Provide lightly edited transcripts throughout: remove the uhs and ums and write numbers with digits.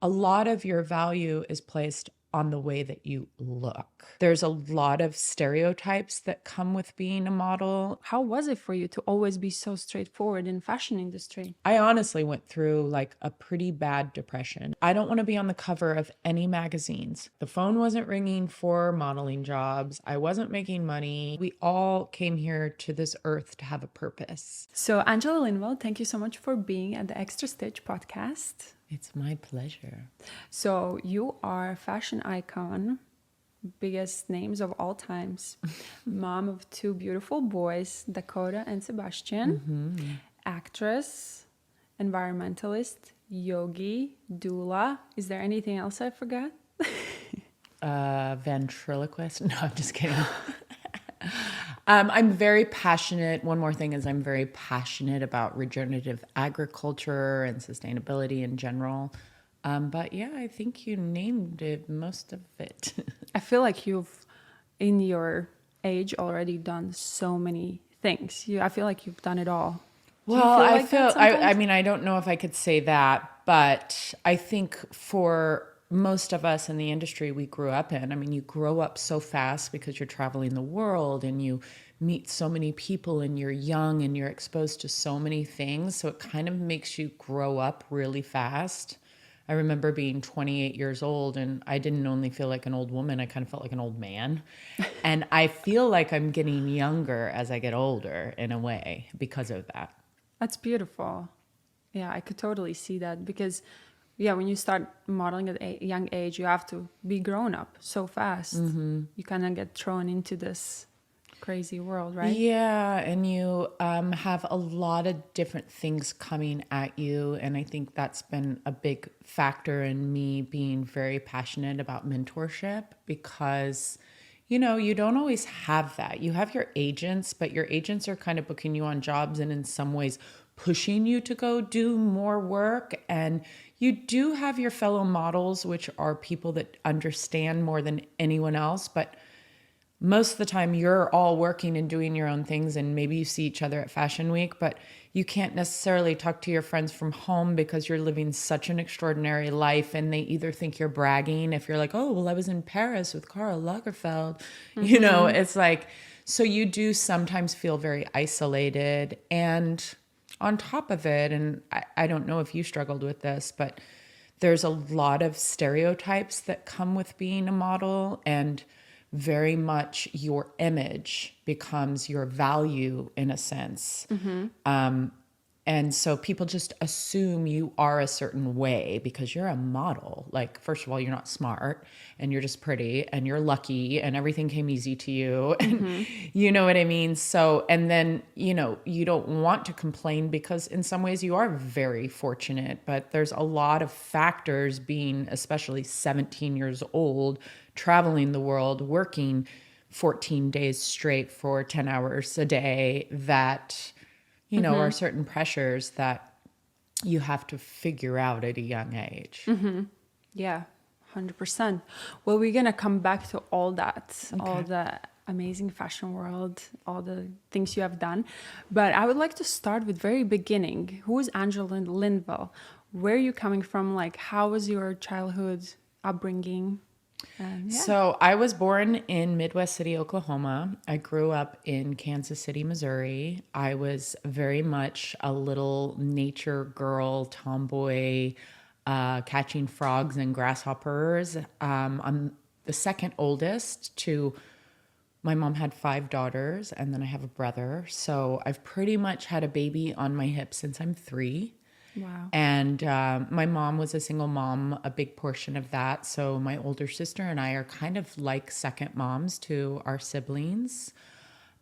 a lot of your value is placed on the way that you look. There's a lot of stereotypes that come with being a model. How was it for you to always be so straightforward in fashion industry? I honestly went through like a pretty bad depression. I don't want to be on the cover of any magazines. The phone wasn't ringing for modeling jobs. I wasn't making money. We all came here to this earth to have a purpose. So, Angela Lindvall, thank you so much for being at the Extra Stitch podcast. It's my pleasure. So, you are a fashion icon, biggest names of all times, mom of two beautiful boys, Dakota and Sebastian, actress, environmentalist, yogi, doula. Is there anything else I forgot? Ventriloquist? No, I'm just kidding. I'm very passionate. One more thing is I'm very passionate about regenerative agriculture and sustainability in general. But yeah, I think you named it, most of it. I feel like you've, in your age, already done so many things. I feel like you've done it all. Do you Well, feel I like that feel, I sometimes? mean, I don't know if I could say that, but I think for most of us in the industry we grew up in, I mean, you grow up so fast because you're traveling the world and you meet so many people and you're young and you're exposed to so many things. So it kind of makes you grow up really fast. I remember being 28 years old and I didn't only feel like an old woman, I kind of felt like an old man. And I feel like I'm getting younger as I get older in a way because of that. That's beautiful. Yeah, I could totally see that because, yeah, when you start modeling at a young age, you have to be grown up so fast. You kind of get thrown into this crazy world, right? Yeah, and you have a lot of different things coming at you. And I think that's been a big factor in me being very passionate about mentorship because, you know, you don't always have that. You have your agents, but your agents are kind of booking you on jobs and in some ways pushing you to go do more work. And you do have your fellow models, which are people that understand more than anyone else, but most of the time you're all working and doing your own things and maybe you see each other at fashion week, but you can't necessarily talk to your friends from home because you're living such an extraordinary life and they either think you're bragging if you're like, oh, well, I was in Paris with Karl Lagerfeld. You know, it's like, so you do sometimes feel very isolated. And on top of it, and I don't know if you struggled with this, but there's a lot of stereotypes that come with being a model, and very much your image becomes your value in a sense. And so people just assume you are a certain way because you're a model. Like, first of all, you're not smart and you're just pretty and you're lucky and everything came easy to you. And you know what I mean? So, and then, you know, you don't want to complain because in some ways you are very fortunate, but there's a lot of factors being, especially 17 years old, traveling the world, working 14 days straight for 10 hours a day that, you know, are certain pressures that you have to figure out at a young age. Yeah, 100%. Well, we're going to come back to all that, all the amazing fashion world, all the things you have done. But I would like to start with very beginning. Who is Angela Lindvall? Where are you coming from? Like, how was your childhood upbringing? Yeah. So I was born in Midwest City, Oklahoma. I grew up in Kansas City, Missouri. I was very much a little nature girl, tomboy, catching frogs and grasshoppers. I'm the second oldest to, my mom had 5 daughters, and then I have a brother. So I've pretty much had a baby on my hip since I'm 3. Wow. And my mom was a single mom, a big portion of that. So my older sister and I are kind of like second moms to our siblings.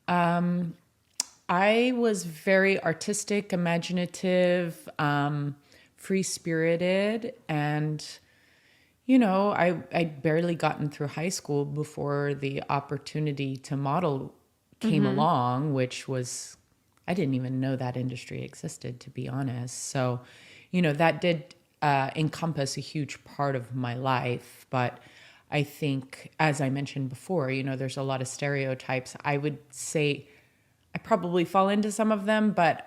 I was very artistic, imaginative, free-spirited, and you know, I'd barely gotten through high school before the opportunity to model came along, which was, I didn't even know that industry existed, to be honest. So, you know, that did encompass a huge part of my life. But I think, as I mentioned before, you know, there's a lot of stereotypes. I would say I probably fall into some of them, but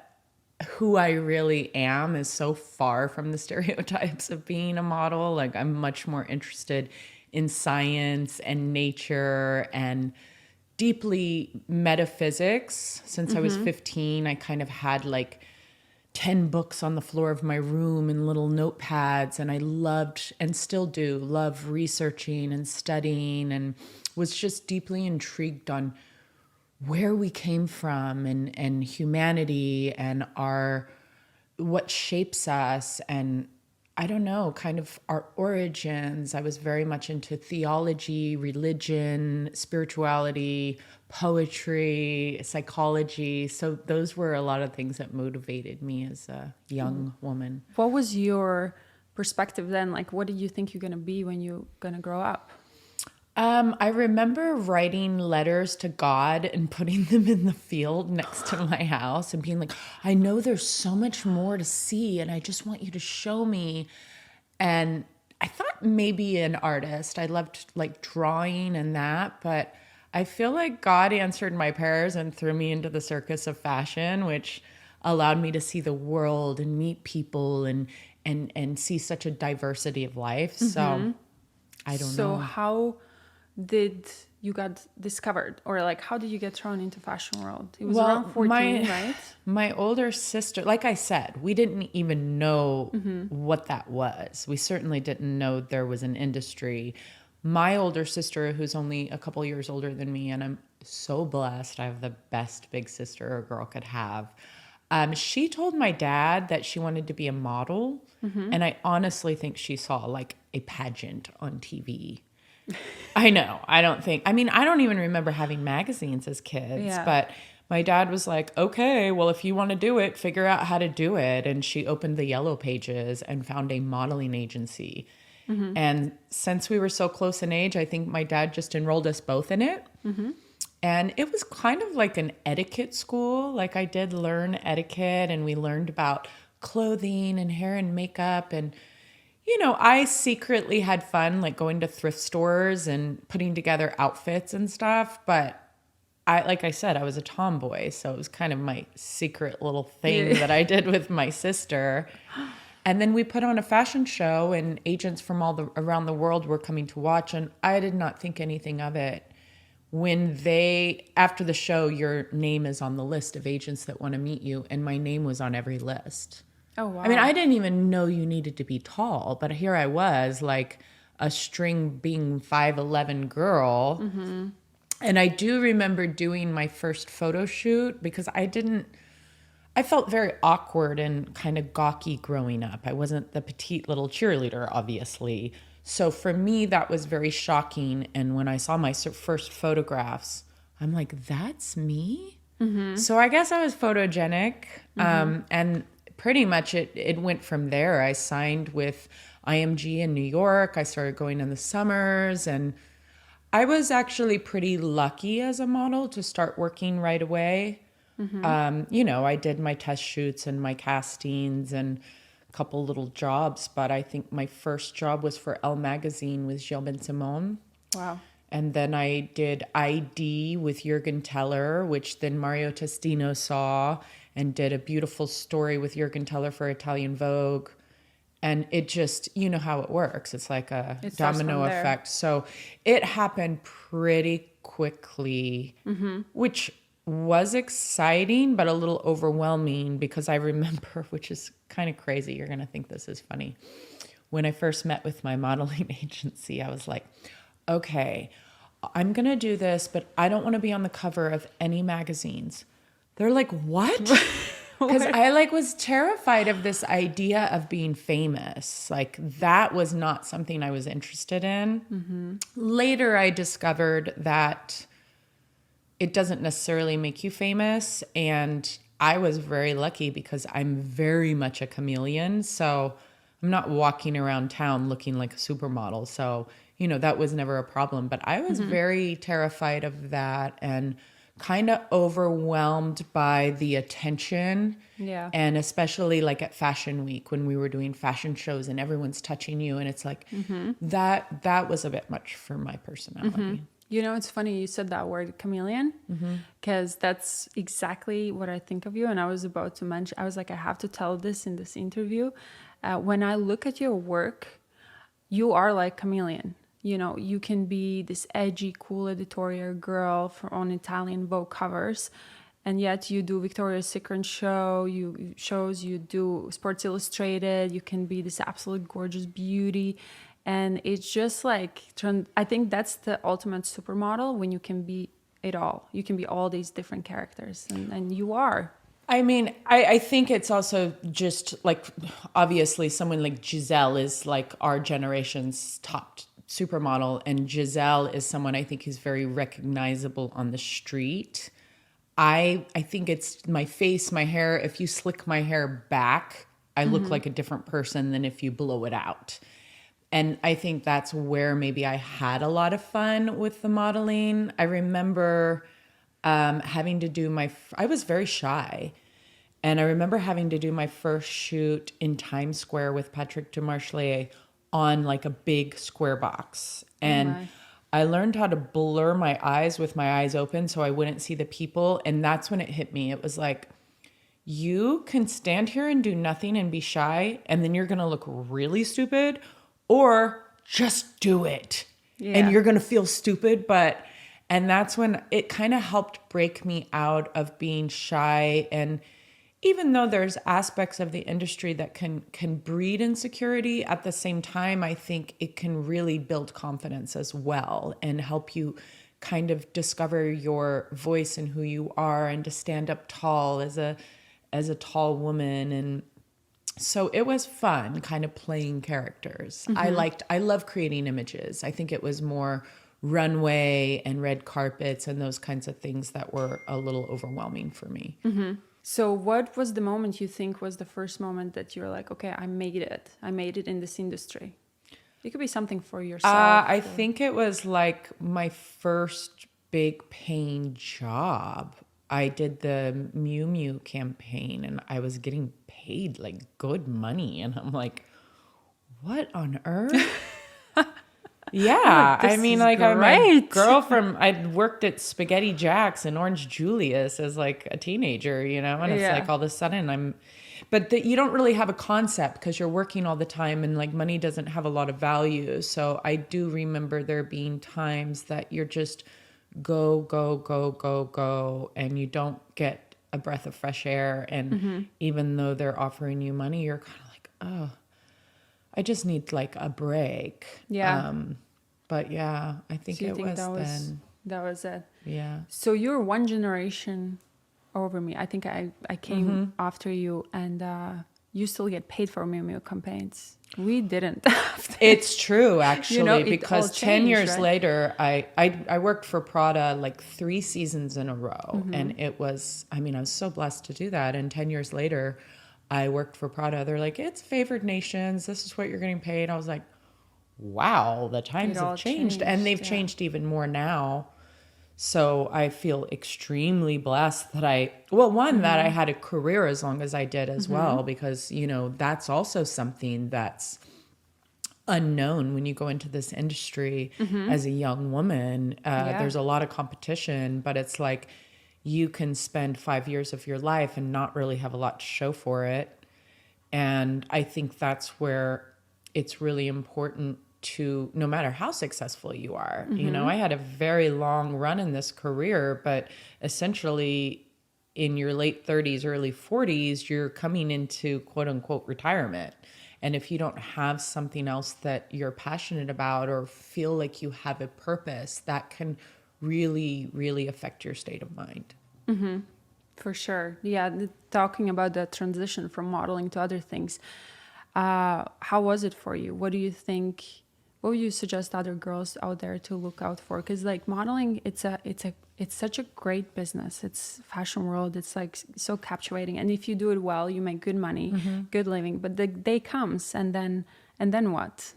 who I really am is so far from the stereotypes of being a model. Like, I'm much more interested in science and nature and deeply metaphysics. Since I was 15, I kind of had like 10 books on the floor of my room and little notepads. And I loved, and still do, love researching and studying, and was just deeply intrigued on where we came from, and humanity, and what shapes us, and I don't know, kind of our origins. I was very much into theology, religion, spirituality, poetry, psychology. So those were a lot of things that motivated me as a young woman. What was your perspective then? Like, what did you think you're going to be when you're going to grow up? I remember writing letters to God and putting them in the field next to my house and being like, I know there's so much more to see and I just want you to show me. And I thought maybe an artist. I loved like drawing and that, but I feel like God answered my prayers and threw me into the circus of fashion, which allowed me to see the world and meet people and see such a diversity of life. So I don't know. So how did you got discovered, or like how did you get thrown into fashion world? It was around 14, right? My older sister, like I said, we didn't even know what that was. We certainly didn't know there was an industry. My older sister, who's only a couple years older than me, and I'm so blessed, I have the best big sister a girl could have. She told my dad that she wanted to be a model, and I honestly think she saw like a pageant on TV. I know. I don't even remember having magazines as kids, but my dad was like, okay, well, if you want to do it, figure out how to do it. And she opened the Yellow Pages and found a modeling agency. And since we were so close in age, I think my dad just enrolled us both in it. And it was kind of like an etiquette school. Like, I did learn etiquette, and we learned about clothing and hair and makeup. And you know, I secretly had fun, like going to thrift stores and putting together outfits and stuff. But like I said, I was a tomboy. So it was kind of my secret little thing that I did with my sister. And then we put on a fashion show, and agents from around the world were coming to watch. And I did not think anything of it. After the show, your name is on the list of agents that want to meet you. And my name was on every list. Oh, wow. I mean, I didn't even know you needed to be tall, but here I was, like a string being 5'11" girl. And I do remember doing my first photo shoot because I felt very awkward and kind of gawky growing up. I wasn't the petite little cheerleader, obviously. So for me, that was very shocking. And when I saw my first photographs, I'm like, that's me? So I guess I was photogenic. And pretty much it went from there. I signed with IMG in New York. I started going in the summers, and I was actually pretty lucky as a model to start working right away. You know, I did my test shoots and my castings and a couple little jobs, but I think my first job was for Elle magazine with Gilles Ben-Simon. Wow. And then I did ID with Jürgen Teller, which then Mario Testino saw, and did a beautiful story with Jürgen Teller for Italian Vogue. And it just, you know how it works. It's like a domino effect. So it happened pretty quickly, which was exciting, but a little overwhelming, because I remember, which is kind of crazy. You're going to think this is funny. When I first met with my modeling agency, I was like, okay, I'm going to do this, but I don't want to be on the cover of any magazines. They're like, what? Because I was terrified of this idea of being famous. Like, that was not something I was interested in. Later, I discovered that it doesn't necessarily make you famous. And I was very lucky because I'm very much a chameleon. So I'm not walking around town looking like a supermodel. So, you know, that was never a problem. But I was very terrified of that, and kind of overwhelmed by the attention. And especially like at Fashion Week, when we were doing fashion shows and everyone's touching you, and it's like that was a bit much for my personality. You know, it's funny you said that word, chameleon, because that's exactly what I think of you. And I was about to mention, I was like, I have to tell this in this interview. When I look at your work, you are like chameleon. You know, you can be this edgy, cool editorial girl on Italian Vogue covers, and yet you do Victoria's Secret shows, you do Sports Illustrated. You can be this absolute gorgeous beauty, and it's just like I think that's the ultimate supermodel, when you can be it all. You can be all these different characters, and you are. I mean, I think it's also just like, obviously someone like Giselle is like our generation's top supermodel, and Giselle is someone I think who's very recognizable on the street. I think it's my face, my hair. If you slick my hair back, I look like a different person than if you blow it out. And I think that's where maybe I had a lot of fun with the modeling. I remember having to do I was very shy. And I remember having to do my first shoot in Times Square with Patrick Demarchelier on like a big square box. And I learned how to blur my eyes with my eyes open so I wouldn't see the people. And that's when it hit me. It was like, you can stand here and do nothing and be shy, and then you're going to look really stupid, or just do it. Yeah. And you're going to feel stupid. And that's when it kind of helped break me out of being shy. And even though there's aspects of the industry that can breed insecurity, at the same time, I think it can really build confidence as well and help you kind of discover your voice and who you are, and to stand up tall as a tall woman. And so it was fun kind of playing characters. I love creating images. I think it was more runway and red carpets and those kinds of things that were a little overwhelming for me. So what was the moment you think was the first moment that you're like, okay, I made it in this industry? It could be something for yourself. I think it was like my first big paying job. I did the Miu Miu campaign, and I was getting paid like good money. And I'm like, what on earth? Yeah, I mean, like, I'm a girl I'd worked at Spaghetti Jack's and Orange Julius as like a teenager, you know, and it's like all of a sudden you don't really have a concept because you're working all the time, and like money doesn't have a lot of value. So I do remember there being times that you're just go, go, go, go, go, and you don't get a breath of fresh air. And even though they're offering you money, you're kind of like, oh, I just need like a break. Yeah. But yeah, I think So you it think was then. that was it. Yeah. So you're one generation over me. I think I came after you, and you still get paid for Miu Miu campaigns. We didn't. It's true, actually, You know, it because all 10 years changed, right? later, I worked for Prada like 3 seasons in a row. And it was, I mean, I was so blessed to do that. And 10 years later, I worked for Prada. They're like, it's favored nations. This is what you're getting paid. I was like, wow, the times have changed. And they've changed even more now. So I feel extremely blessed that that I had a career as long as I did as well, because, you know, that's also something that's unknown when you go into this industry as a young woman. There's a lot of competition, but it's like you can spend 5 years of your life and not really have a lot to show for it. And I think that's where it's really important to, no matter how successful you are, you know, I had a very long run in this career, but essentially in your late 30s, early 40s, you're coming into quote unquote retirement. And if you don't have something else that you're passionate about or feel like you have a purpose, that can really, really affect your state of mind. For sure. Yeah. Talking about the transition from modeling to other things. How was it for you? What do you think? What would you suggest other girls out there to look out for? Because like modeling, it's such a great business. It's fashion world. It's like so captivating. And if you do it well, you make good money, good living. But the day comes, and then what?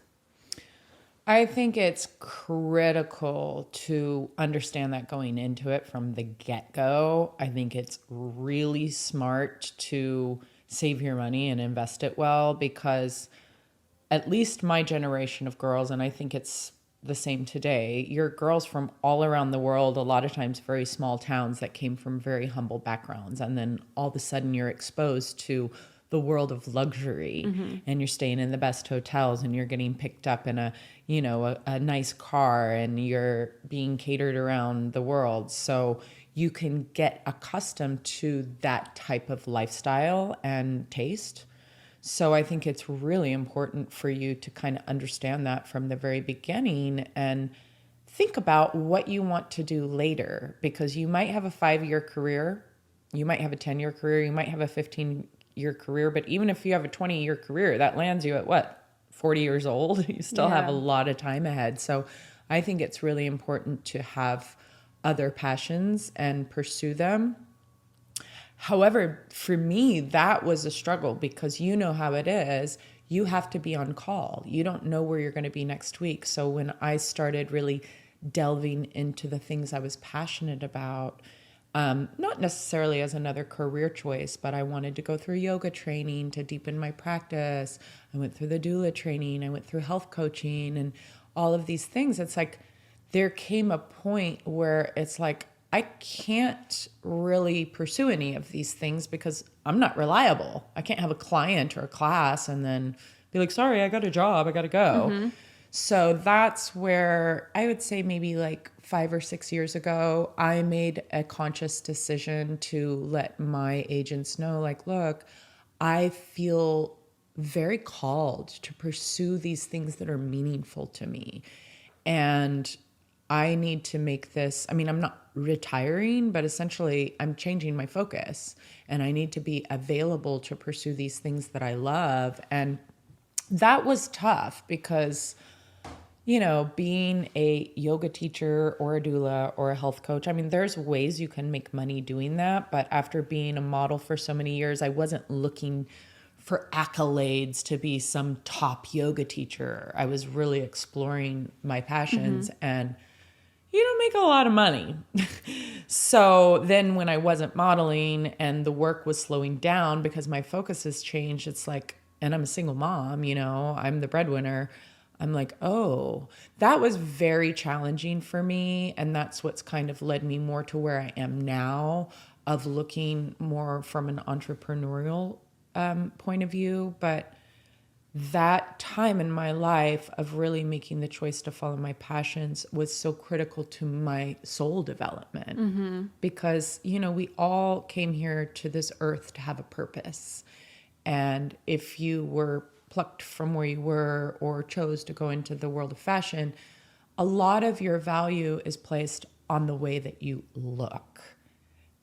I think it's critical to understand that going into it from the get-go. I think it's really smart to save your money and invest it well, because at least my generation of girls, and I think it's the same today. You're girls from all around the world, a lot of times very small towns that came from very humble backgrounds. And then all of a sudden you're exposed to the world of luxury, and you're staying in the best hotels, and you're getting picked up in a nice car, and you're being catered around the world. So you can get accustomed to that type of lifestyle and taste. So I think it's really important for you to kind of understand that from the very beginning and think about what you want to do later, because you might have a 5-year career, you might have a 10-year career, you might have a 15-year career, but even if you have a 20-year career, that lands you at what, 40 years old? You still have a lot of time ahead. So I think it's really important to have other passions and pursue them. However, for me, that was a struggle, because you know how it is. You have to be on call. You don't know where you're going to be next week. So when I started really delving into the things I was passionate about, not necessarily as another career choice, but I wanted to go through yoga training to deepen my practice. I went through the doula training. I went through health coaching and all of these things. It's like there came a point where it's like, I can't really pursue any of these things because I'm not reliable. I can't have a client or a class and then be like, sorry, I got a job, I got to go. So that's where I would say maybe like 5 or 6 years ago, I made a conscious decision to let my agents know, like, look, I feel very called to pursue these things that are meaningful to me. And I need to make this, I mean, I'm not retiring, but essentially I'm changing my focus, and I need to be available to pursue these things that I love. And that was tough because, being a yoga teacher or a doula or a health coach, I mean, there's ways you can make money doing that. But after being a model for so many years, I wasn't looking for accolades to be some top yoga teacher. I was really exploring my passions, and you don't make a lot of money. So then when I wasn't modeling and the work was slowing down because my focus has changed, it's like, and I'm a single mom, I'm the breadwinner. I'm like, oh, that was very challenging for me. And that's what's kind of led me more to where I am now, of looking more from an entrepreneurial point of view. But that time in my life of really making the choice to follow my passions was so critical to my soul development, because, we all came here to this earth to have a purpose. And if you were plucked from where you were or chose to go into the world of fashion, a lot of your value is placed on the way that you look.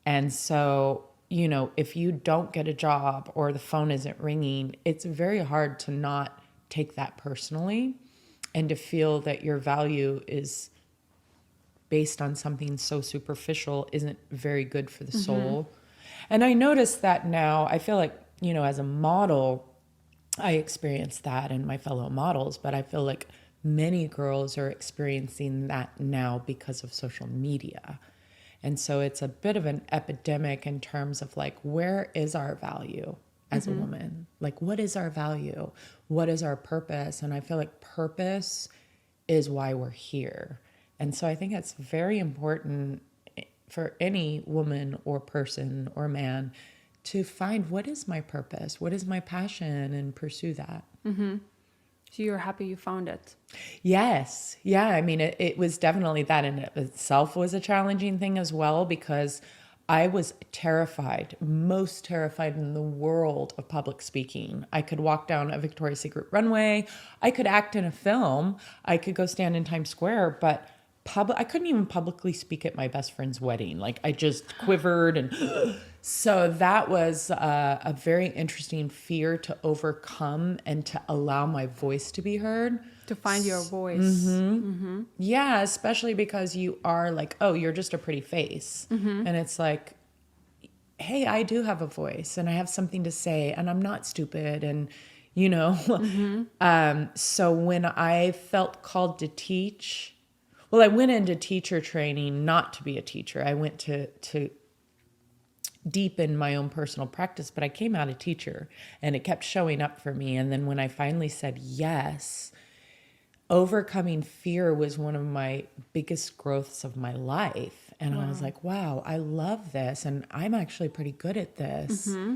And so, if you don't get a job or the phone isn't ringing, it's very hard to not take that personally and to feel that your value is based on something so superficial isn't very good for the soul. And I notice that now. I feel like, as a model, I experience that in my fellow models, but I feel like many girls are experiencing that now because of social media. And so it's a bit of an epidemic in terms of like, where is our value as a woman? Like, what is our value? What is our purpose? And I feel like purpose is why we're here. And so I think it's very important for any woman or person or man to find, what is my purpose? What is my passion? And pursue that. So you're happy you found it. Yes. Yeah. I mean, it was definitely that in itself was a challenging thing as well, because I was terrified, most terrified in the world of public speaking. I could walk down a Victoria's Secret runway. I could act in a film. I could go stand in Times Square, but I couldn't even publicly speak at my best friend's wedding. Like, I just quivered. And so that was a very interesting fear to overcome and to allow my voice to be heard. To find your voice. Yeah, especially because you are like, oh, you're just a pretty face. And it's like, hey, I do have a voice and I have something to say and I'm not stupid. And, so when I felt called to teach, well, I went into teacher training not to be a teacher. I went to deepen my own personal practice, but I came out a teacher and it kept showing up for me. And then when I finally said yes, overcoming fear was one of my biggest growths of my life. And I was Wow. like, wow, I love this. And I'm actually pretty good at this. Mm-hmm.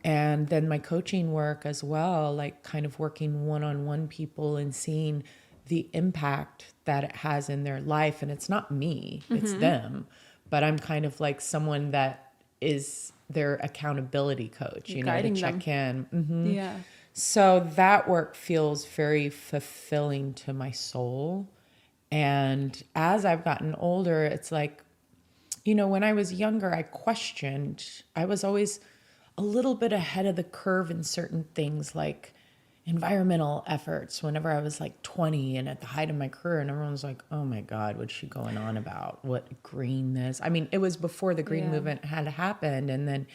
And then my coaching work as well, like kind of working one-on-one people and seeing the impact that it has in their life. And it's not me, it's Mm-hmm. them. But I'm kind of like someone that is their accountability coach, You're you know, to guiding them. check in. Hmm. Yeah. So that work feels very fulfilling to my soul. And as I've gotten older, it's like, you know, when I was younger, I was always a little bit ahead of the curve in certain things like environmental efforts whenever I was like 20 and at the height of my career. And everyone was like, oh my God, what's she going on about? What green this? I mean, it was before the green Yeah. movement had happened. And then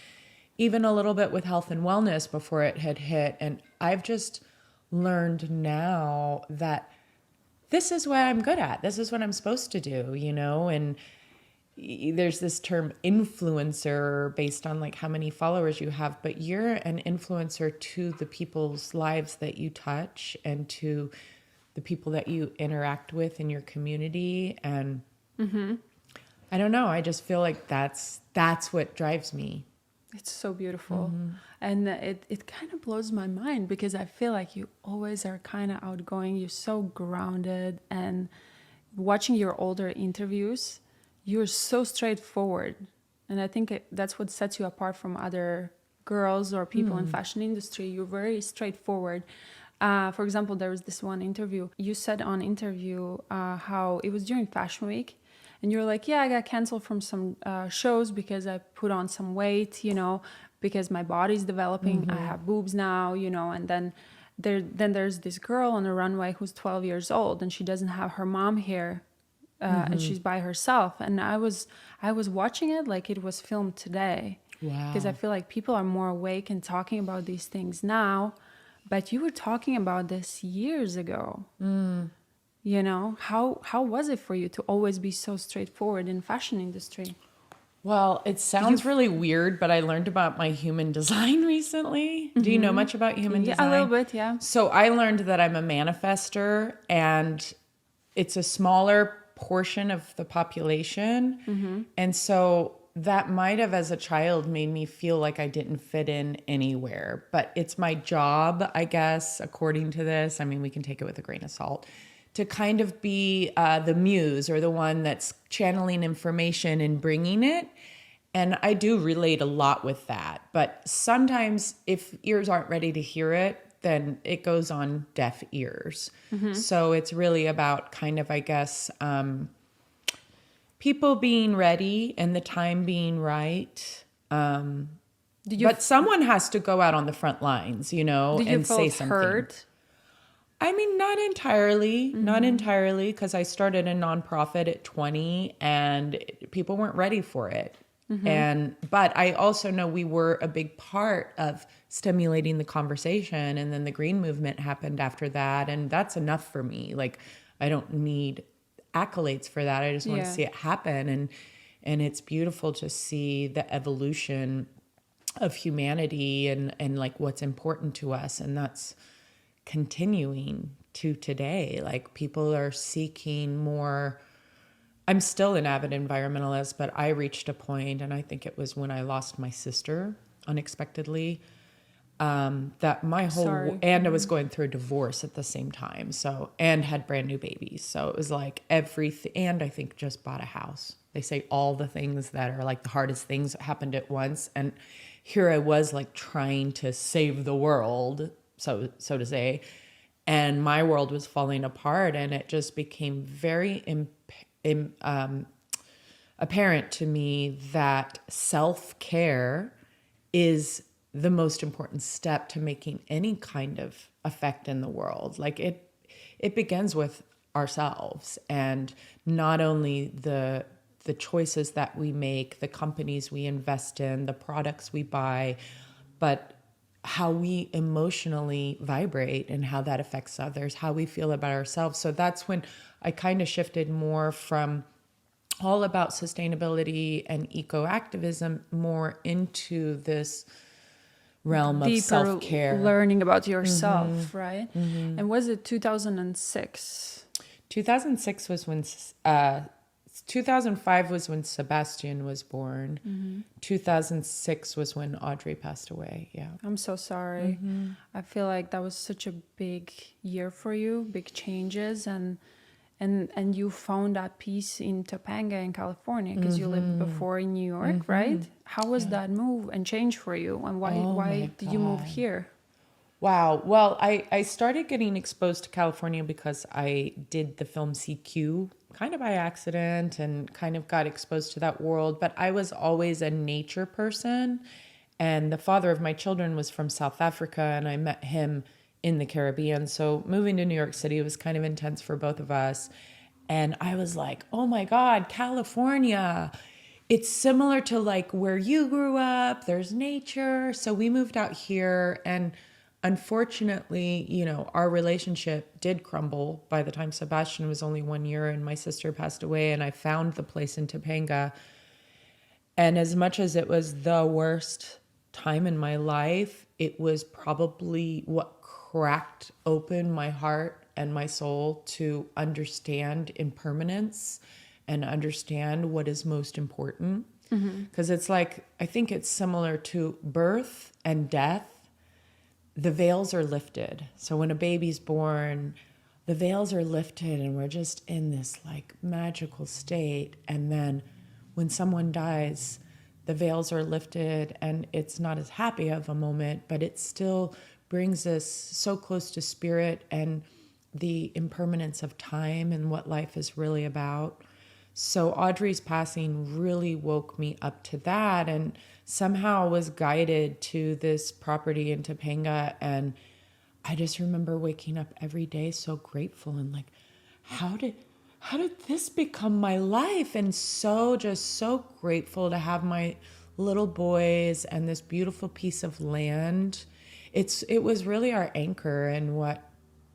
even a little bit with health and wellness before it had hit. And I've just learned now that this is what I'm good at. This is what I'm supposed to do, you know? And there's this term influencer based on like how many followers you have, but you're an influencer to the people's lives that you touch and to the people that you interact with in your community. And I don't know, I just feel like that's what drives me. It's so beautiful. And it kind of blows my mind because I feel like you always are kind of outgoing. You're so grounded. And watching your older interviews, you're so straightforward. And I think that's what sets you apart from other girls or people in fashion industry. You're very straightforward. For example, there was this one interview. You said on interview how it was during Fashion Week. And you're like, yeah, I got canceled from some shows because I put on some weight, you know, because my body's developing. I have boobs now, you know, and then there's this girl on the runway who's 12 years old and she doesn't have her mom here and she's by herself. And I was watching it like it was filmed today. Wow. Because I feel like people are more awake and talking about these things now. But you were talking about this years ago. You know, how was it for you to always be so straightforward in fashion industry? Well, it sounds really weird, but I learned about my human design recently. Do you know much about human Yeah, design? a little bit, yeah. So I learned that I'm a manifester and it's a smaller portion of the population. And so that might have, as a child, made me feel like I didn't fit in anywhere. But it's my job, I guess, according to this. I mean, we can take it with a grain of salt, to kind of be the muse or the one that's channeling information and bringing it. And I do relate a lot with that. But sometimes if ears aren't ready to hear it, then it goes on deaf ears. So it's really about kind of, I guess, people being ready and the time being right. But someone has to go out on the front lines, you know, Did you and feel say something. hurt? I mean, not entirely, because I started a nonprofit at 20 and people weren't ready for it. But I also know we were a big part of stimulating the conversation. And then the green movement happened after that. And that's enough for me. Like, I don't need accolades for that. I just want to Yeah. see it happen. And it's beautiful to see the evolution of humanity and like what's important to us. And that's continuing to today. Like people are seeking more. I'm still an avid environmentalist, but I reached a point, and I think it was when I lost my sister unexpectedly, that my whole, Sorry. and I was going through a divorce at the same time. So, and had brand new babies. So it was like everything. And I think just bought a house. They say all the things that are like the hardest things happened at once. And here I was like trying to save the world, so to say, and my world was falling apart, and it just became very apparent to me that self-care is the most important step to making any kind of effect in the world. Like it begins with ourselves, and not only the choices that we make, the companies we invest in, the products we buy, but how we emotionally vibrate and how that affects others, how we feel about ourselves. So that's when I kind of shifted more from all about sustainability and eco-activism more into this realm of deeper self-care. learning about yourself, right? And was it 2006? 2006 was when 2005 was when Sebastian was born. 2006 was when Audrey passed away. Yeah. I'm so sorry. I feel like that was such a big year for you, big changes, and you found that peace in Topanga in California because you lived before in New York, right? How was that move and change for you, and why did you move here? Wow. Well, I started getting exposed to California because I did the film CQ kind of by accident and kind of got exposed to that world. But I was always a nature person. And the father of my children was from South Africa, and I met him in the Caribbean. So moving to New York City was kind of intense for both of us. And I was like, oh my God, California. It's similar to like where you grew up. There's nature. So we moved out here, and unfortunately, you know, our relationship did crumble by the time Sebastian was only 1 year and my sister passed away, and I found the place in Topanga. And as much as it was the worst time in my life, it was probably what cracked open my heart and my soul to understand impermanence and understand what is most important. Because it's like, I think it's similar to birth and death. The veils are lifted. So when a baby's born, the veils are lifted and we're just in this like magical state. And then when someone dies, the veils are lifted and it's not as happy of a moment, but it still brings us so close to spirit and the impermanence of time and what life is really about. So Audrey's passing really woke me up to that, and somehow was guided to this property in Topanga. And I just remember waking up every day so grateful and like, how did this become my life? And so grateful to have my little boys and this beautiful piece of land. It was really our anchor and what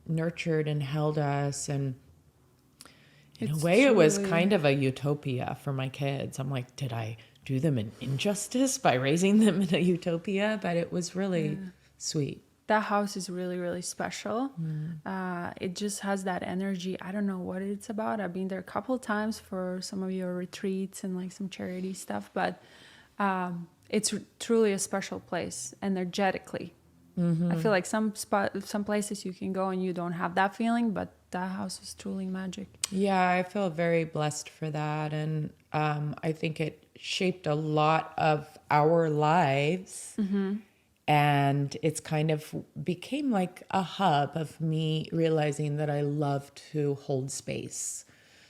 nurtured and held us. And in a way, it was kind of a utopia for my kids. I'm like, did I do them an injustice by raising them in a utopia? But it was really sweet. That house is really, really special. It just has that energy. I don't know what it's about. I've been there a couple of times for some of your retreats and like some charity stuff, but it's truly a special place energetically. I feel like some places you can go and you don't have that feeling, but that house is truly magic. Yeah, I feel very blessed for that. And I think it shaped a lot of our lives. And it's kind of became like a hub of me realizing that I love to hold space.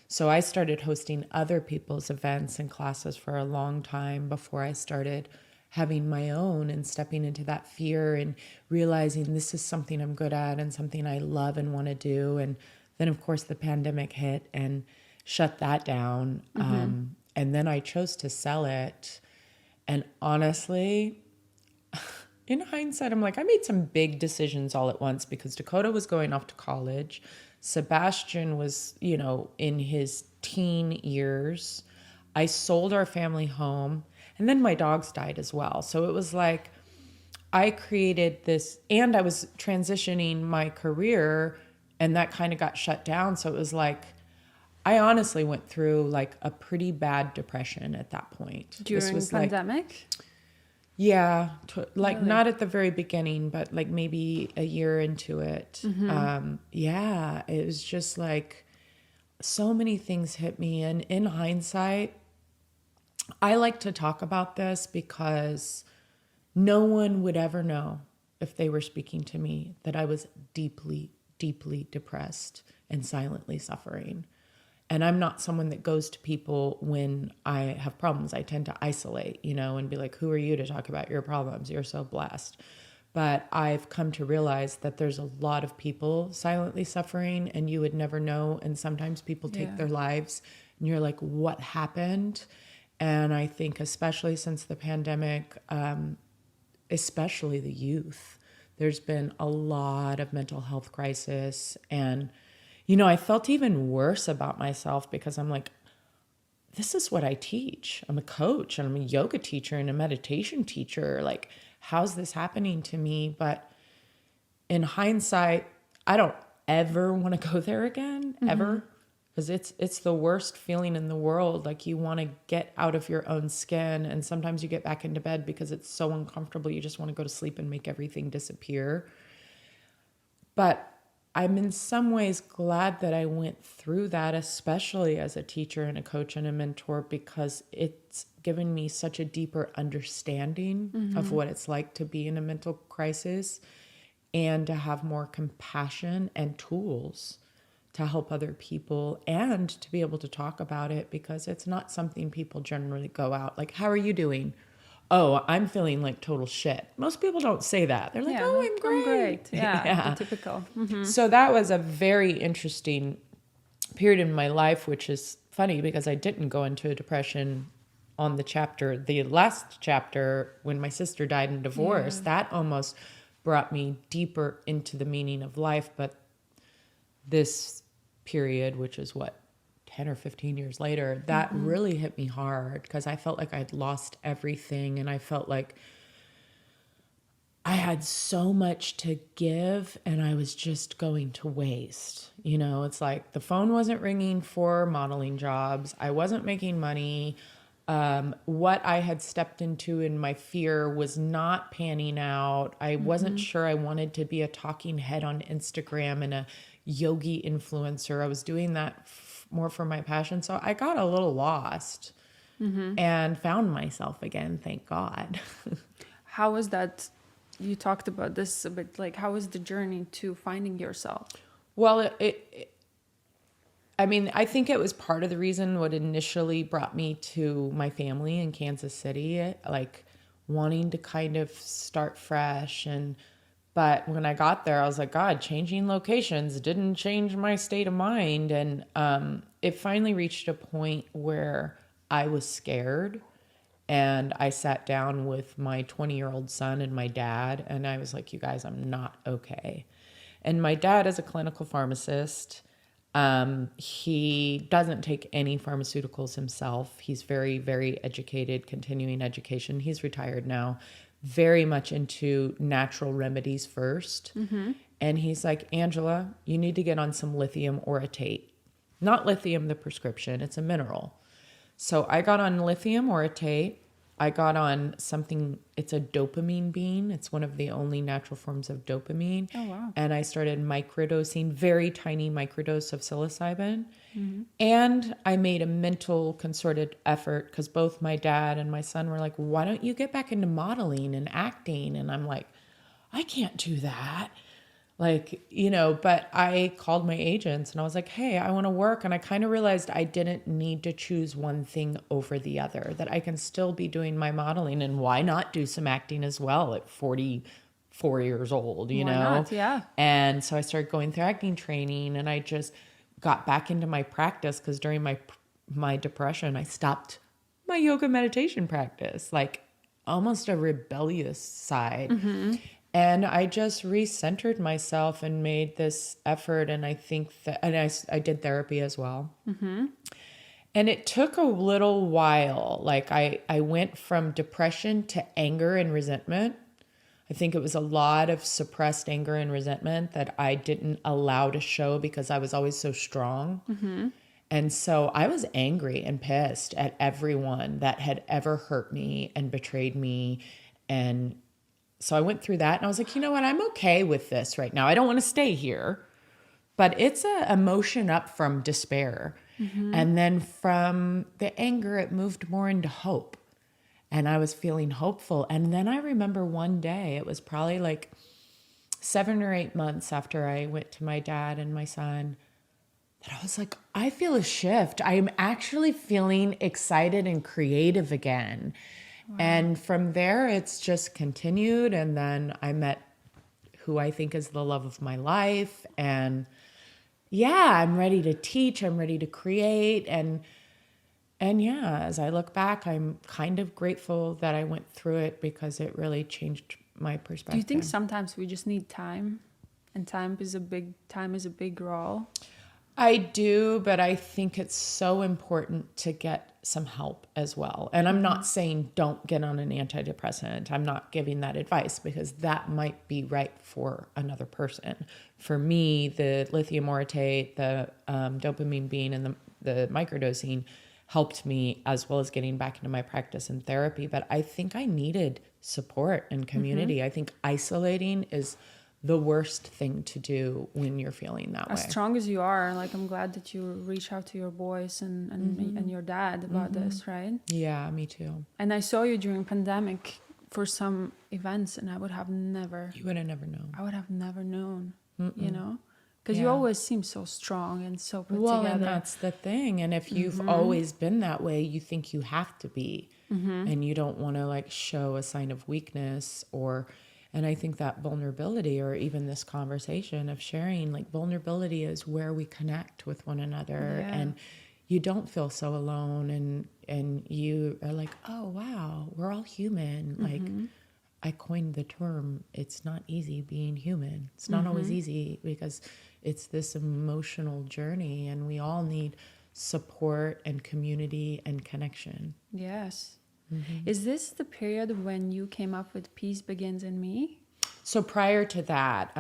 So I started hosting other people's events and classes for a long time before I started having my own and stepping into that fear and realizing this is something I'm good at and something I love and want to do. And then, of course, the pandemic hit and shut that down. And then I chose to sell it. And honestly, in hindsight, I'm like, I made some big decisions all at once because Dakota was going off to college. Sebastian was, you know, in his teen years. I sold our family home, and then my dogs died as well. So it was like I created this, and I was transitioning my career, and that kind of got shut down. So it was like I honestly went through like a pretty bad depression at that point. During the pandemic? Yeah, like Really? not at the very beginning, but like maybe a year into it. Yeah, it was just like so many things hit me. And in hindsight, I like to talk about this because no one would ever know if they were speaking to me that I was deeply, deeply depressed and silently suffering. And I'm not someone that goes to people when I have problems. I tend to isolate, you know, and be like, who are you to talk about your problems? You're so blessed. But I've come to realize that there's a lot of people silently suffering and you would never know. And sometimes people take their lives and you're like, what happened? And I think especially since the pandemic, especially the youth, there's been a lot of mental health crisis. And you know, I felt even worse about myself because I'm like, this is what I teach. I'm a coach and I'm a yoga teacher and a meditation teacher. Like, how's this happening to me? But in hindsight, I don't ever want to go there again, ever. Because it's the worst feeling in the world. Like, you want to get out of your own skin, and sometimes you get back into bed because it's so uncomfortable. You just want to go to sleep and make everything disappear. But I'm in some ways glad that I went through that, especially as a teacher and a coach and a mentor, because it's given me such a deeper understanding of what it's like to be in a mental crisis, and to have more compassion and tools to help other people, and to be able to talk about it, because it's not something people generally go out like, how are you doing? Oh, I'm feeling like total shit. Most people don't say that. They're like, Yeah, oh, like, I'm great. Yeah, the typical. So that was a very interesting period in my life, which is funny because I didn't go into a depression on the last chapter when my sister died in divorce. That almost brought me deeper into the meaning of life. But this period, which is 10 or 15 years later, that really hit me hard, because I felt like I'd lost everything, and I felt like I had so much to give and I was just going to waste. It's like the phone wasn't ringing for modeling jobs. I wasn't making money. What I had stepped into in my fear was not panning out. I wasn't sure I wanted to be a talking head on Instagram and a yogi influencer. I was doing that more for my passion. So I got a little lost and found myself again, thank God. How was that? You talked about this a bit, like, how was the journey to finding yourself? Well, I think it was part of the reason what initially brought me to my family in Kansas City, like wanting to kind of start fresh. But when I got there, I was like, God, changing locations didn't change my state of mind. And it finally reached a point where I was scared. And I sat down with my 20-year-old son and my dad, and I was like, you guys, I'm not okay. And my dad is a clinical pharmacist. He doesn't take any pharmaceuticals himself. He's very, very educated, continuing education. He's retired now, very much into natural remedies first. And he's like, Angela, you need to get on some lithium orotate. Not lithium, the prescription, it's a mineral. So I got on lithium orotate. I got on something, it's a dopamine bean. It's one of the only natural forms of dopamine. Oh, wow. And I started microdosing, very tiny microdose of psilocybin. And I made a mental concerted effort, because both my dad and my son were like, why don't you get back into modeling and acting? And I'm like, I can't do that. But I called my agents and I was like, hey, I want to work. And I kind of realized I didn't need to choose one thing over the other, that I can still be doing my modeling, and why not do some acting as well at 44 years old, Why not? Yeah. And so I started going through acting training, and I just got back into my practice, because during my depression, I stopped my yoga meditation practice, like almost a rebellious side. And I just recentered myself and made this effort. And I think that, and I did therapy as well. And it took a little while. Like I went from depression to anger and resentment. I think it was a lot of suppressed anger and resentment that I didn't allow to show, because I was always so strong. And so I was angry and pissed at everyone that had ever hurt me and betrayed me. And so I went through that, and I was like, you know what? I'm okay with this right now. I don't want to stay here. But it's a emotion up from despair. And then from the anger, it moved more into hope. And I was feeling hopeful. And then I remember one day, it was probably like 7 or 8 months after I went to my dad and my son, that I was like, I feel a shift. I am actually feeling excited and creative again. Wow. And from there, it's just continued. And then I met who I think is the love of my life. And yeah, I'm ready to teach. I'm ready to create. And yeah, as I look back, I'm kind of grateful that I went through it, because it really changed my perspective. Do you think sometimes we just need time, and time is a big role? I do, but I think it's so important to get some help as well. And I'm not saying don't get on an antidepressant. I'm not giving that advice because that might be right for another person. For me, the lithium orotate, the dopamine bean, and the microdosing helped me, as well as getting back into my practice and therapy. But I think I needed support and community. I think isolating is the worst thing to do when you're feeling that way. As strong as you are, like, I'm glad that you reach out to your boys and your dad about this, right? Yeah, me too. And I saw you during pandemic for some events, and I would have never. You would have never known. I would have never known, you know, because you Yeah. always seem so strong and so put Well, together. and that's the thing. And if you've always been that way, you think you have to be, and you don't want to like show a sign of weakness and I think that vulnerability, or even this conversation of sharing, like, vulnerability is where we connect with one another, Yeah. and you don't feel so alone, and you are like, oh wow, we're all human. Like, I coined the term, it's not easy being human. It's not always easy because it's this emotional journey, and we all need support and community and connection. Yes. Is this the period when you came up with Peace Begins in Me? So prior to that,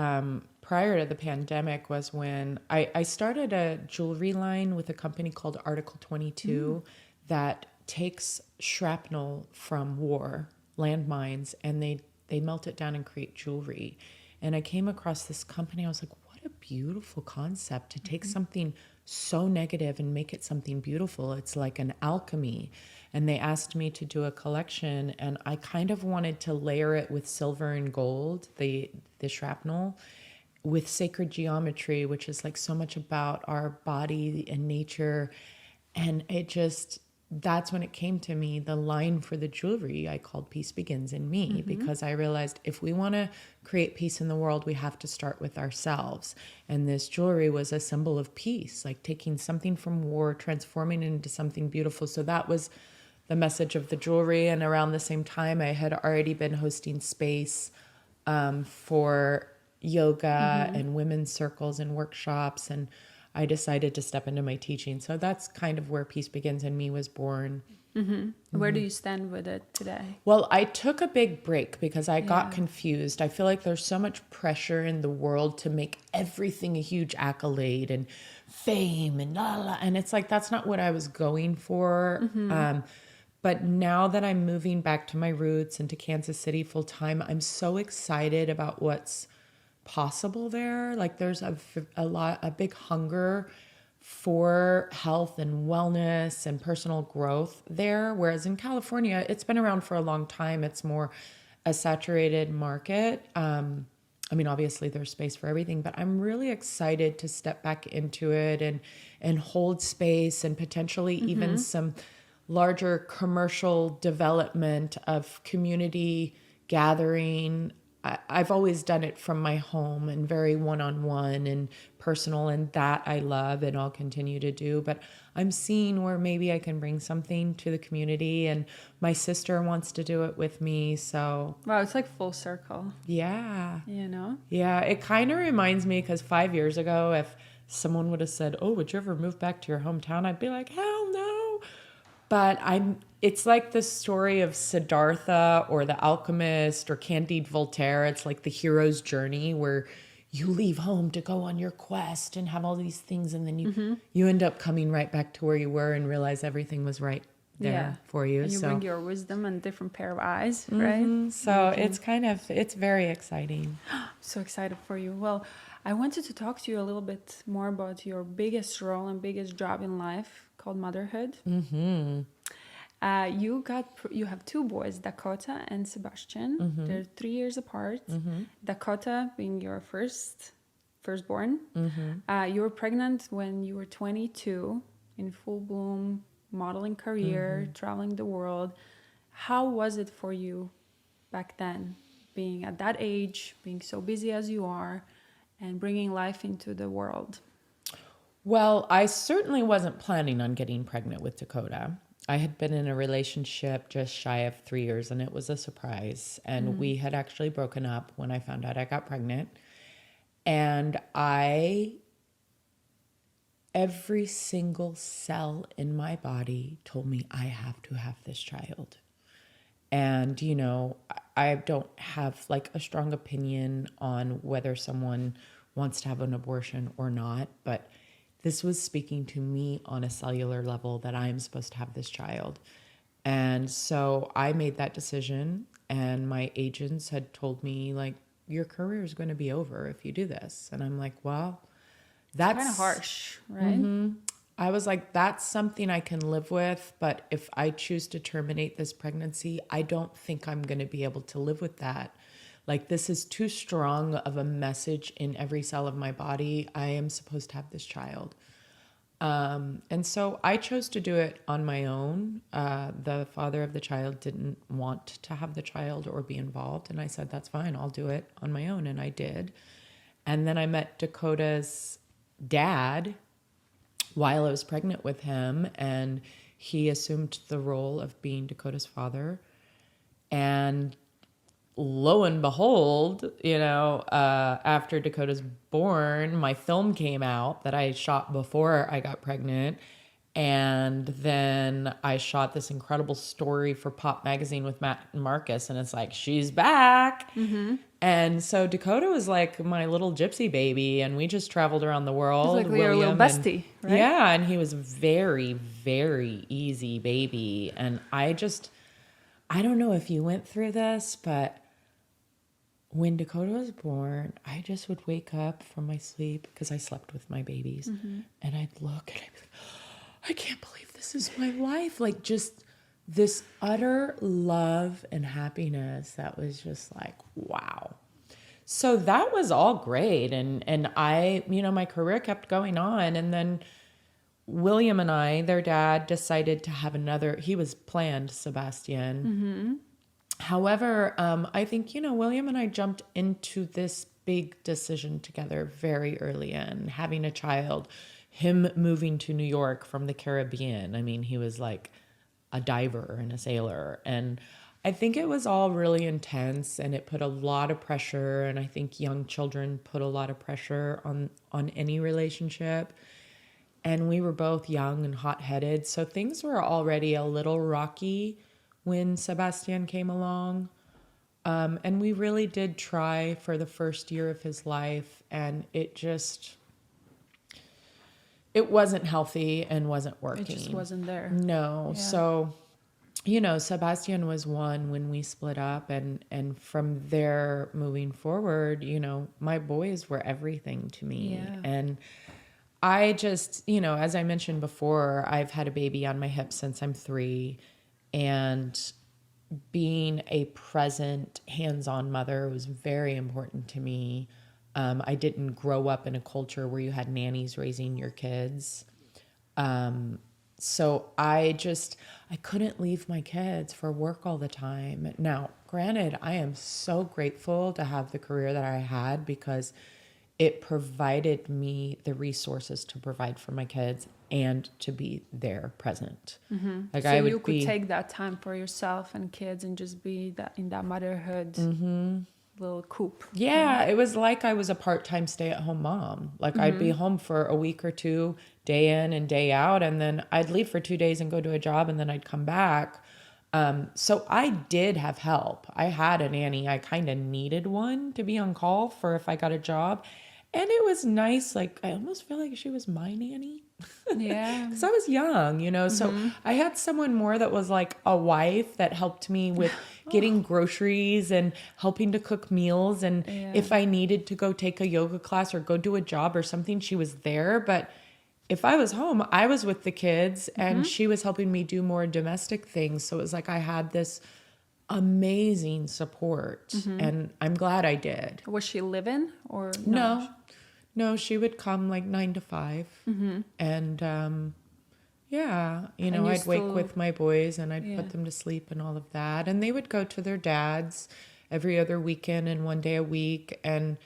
prior to the pandemic, was when I started a jewelry line with a company called Article 22 that takes shrapnel from war, landmines, and they melt it down and create jewelry. And I came across this company. I was like, what a beautiful concept to take something so negative and make it something beautiful. It's like an alchemy. And they asked me to do a collection, and I kind of wanted to layer it with silver and gold, the shrapnel, with sacred geometry, which is like so much about our body and nature. And that's when it came to me, the line for the jewelry I called Peace Begins in Me, because I realized if we want to create peace in the world, we have to start with ourselves. And this jewelry was a symbol of peace, like taking something from war, transforming it into something beautiful. So that was the message of the jewelry. And around the same time, I had already been hosting space for yoga and women's circles and workshops, and I decided to step into my teaching. So that's kind of where Peace Begins in Me was born. Where do you stand with it today? Well, I took a big break because I got confused. I feel like there's so much pressure in the world to make everything a huge accolade and fame and la la. And it's like, that's not what I was going for. But now that I'm moving back to my roots and to Kansas City full time, I'm so excited about what's possible there. Like, there's a big hunger for health and wellness and personal growth there. Whereas in California, it's been around for a long time. It's more a saturated market. I mean, obviously there's space for everything, but I'm really excited to step back into it and hold space, and potentially even some larger commercial development of community gathering. I've always done it from my home and very one-on-one and personal, and that I love and I'll continue to do. But I'm seeing where maybe I can bring something to the community, and my sister wants to do it with me. So Wow, it's like full circle, yeah. you know? Yeah, it kind of reminds me, because 5 years ago, if someone would have said, oh, would you ever move back to your hometown? I'd be like, hell no. But it's like the story of Siddhartha or the alchemist or Candide Voltaire. It's like the hero's journey where you leave home to go on your quest and have all these things, and then you end up coming right back to where you were and realize everything was right there for you. And you bring your wisdom and different pair of eyes, right? So it's very exciting. So excited for you. Well, I wanted to talk to you a little bit more about your biggest role and biggest job in life, called motherhood. You have two boys, Dakota and Sebastian. They're 3 years apart. Dakota being your firstborn. You were pregnant when you were 22, in full bloom modeling career, traveling the world. How was it for you back then, being at that age, being so busy as you are, and bringing life into the world? Well, I certainly wasn't planning on getting pregnant with Dakota. I had been in a relationship just shy of 3 years, and it was a surprise. And we had actually broken up when I found out I got pregnant. And I every single cell in my body told me I have to have this child. And, you know, I don't have like a strong opinion on whether someone wants to have an abortion or not, but this was speaking to me on a cellular level that I'm supposed to have this child. And so I made that decision, and my agents had told me, like, your career is going to be over if you do this. And I'm like, well, that's Kind of harsh, right? I was like, that's something I can live with. But if I choose to terminate this pregnancy, I don't think I'm going to be able to live with that. Like, this is too strong of a message in every cell of my body. I am supposed to have this child. And so I chose to do it on my own. The father of the child didn't want to have the child or be involved. And I said, that's fine, I'll do it on my own. And I did. And then I met Dakota's dad while I was pregnant with him. And he assumed the role of being Dakota's father. And lo and behold, you know, after Dakota's born, my film came out that I shot before I got pregnant. And then I shot this incredible story for Pop Magazine with Matt and Marcus. And it's like, she's back. And so Dakota was like my little gypsy baby. And we just traveled around the world. He's like your little bestie, right? Yeah. And he was very, very easy baby. And I don't know if you went through this, but when Dakota was born, I just would wake up from my sleep because I slept with my babies. And I'd look and I'd be like, I can't believe this is my life. Like, just this utter love and happiness that was just like, wow. So that was all great. And I, you know, my career kept going on. And then William and I, their dad, decided to have another, he was planned Sebastian. However, I think, you know, William and I jumped into this big decision together very early in, having a child, him moving to New York from the Caribbean. I mean, he was like a diver and a sailor. And I think it was all really intense, and it put a lot of pressure. And I think young children put a lot of pressure on any relationship. And we were both young and hot-headed. So things were already a little rocky when Sebastian came along. And we really did try for the first year of his life, and it wasn't healthy and wasn't working. It just wasn't there. No. Yeah. So, you know, Sebastian was one when we split up, and from there moving forward, you know, my boys were everything to me. Yeah. And I just, you know, as I mentioned before, I've had a baby on my hip since I'm 3. And being a present, hands-on mother was very important to me. I didn't grow up in a culture where you had nannies raising your kids. So I couldn't leave my kids for work all the time. Now, granted, I am so grateful to have the career that I had because it provided me the resources to provide for my kids and to be there present. Like, So I would you could take that time for yourself and kids and just be in that motherhood little coop. Yeah, it was like I was a part-time stay-at-home mom. Like, I'd be home for a week or two, day in and day out, and then I'd leave for 2 days and go to a job, and then I'd come back. So I did have help. I had a nanny. I kind of needed one to be on call for if I got a job. And it was nice. Like, I almost feel like she was my nanny. Yeah. Because I was young, you know. So I had someone more that was like a wife that helped me with getting groceries and helping to cook meals. And if I needed to go take a yoga class or go do a job or something, she was there. But if I was home, I was with the kids, and she was helping me do more domestic things. So it was like I had this amazing support, and I'm glad I did. Was she living or No, she would come like 9 to 5. And yeah, you know, I'd wake with my boys, and I'd put them to sleep and all of that. And they would go to their dads every other weekend and 1 day a week. And,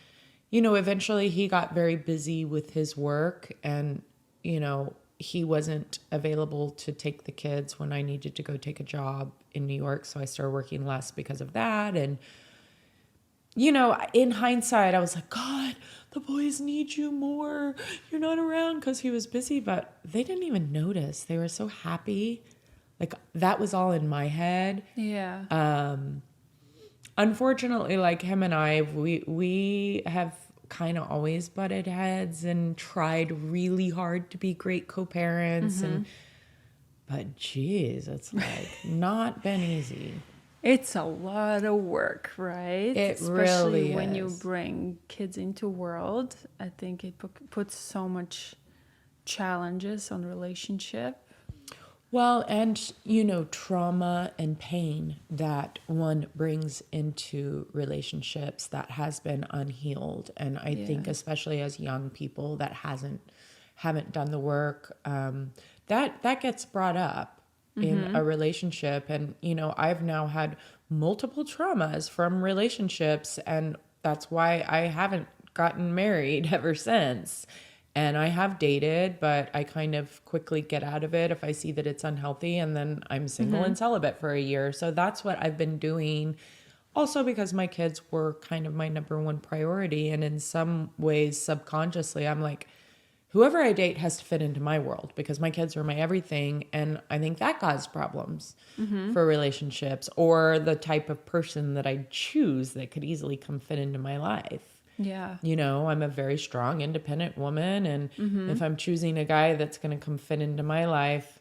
you know, eventually he got very busy with his work, and, you know, he wasn't available to take the kids when I needed to go take a job in New York. So I started working less because of that. And, you know, in hindsight, I was like, God, the boys need you more. You're not around, because he was busy. But they didn't even notice. They were so happy. Like, that was all in my head. Yeah. Unfortunately, like him and I, we have kind of always butted heads and tried really hard to be great co-parents. But geez, it's like not been easy. It's a lot of work, right? It Especially really when you is. bring kids into world. I think it puts so much challenges on relationship. Well, and trauma and pain that one brings into relationships that has been unhealed. And I think especially as young people that haven't done the work, that gets brought up in a relationship. And, I've now had multiple traumas from relationships, and that's why I haven't gotten married ever since. And I have dated, but I kind of quickly get out of it if I see that it's unhealthy, and then I'm single and celibate for a year. So that's what I've been doing. Also because my kids were kind of my number one priority. And in some ways, subconsciously, I'm like, whoever I date has to fit into my world, because my kids are my everything. And I think that caused problems for relationships, or the type of person that I choose that could easily come fit into my life. Yeah. I'm a very strong, independent woman. And if I'm choosing a guy that's going to come fit into my life.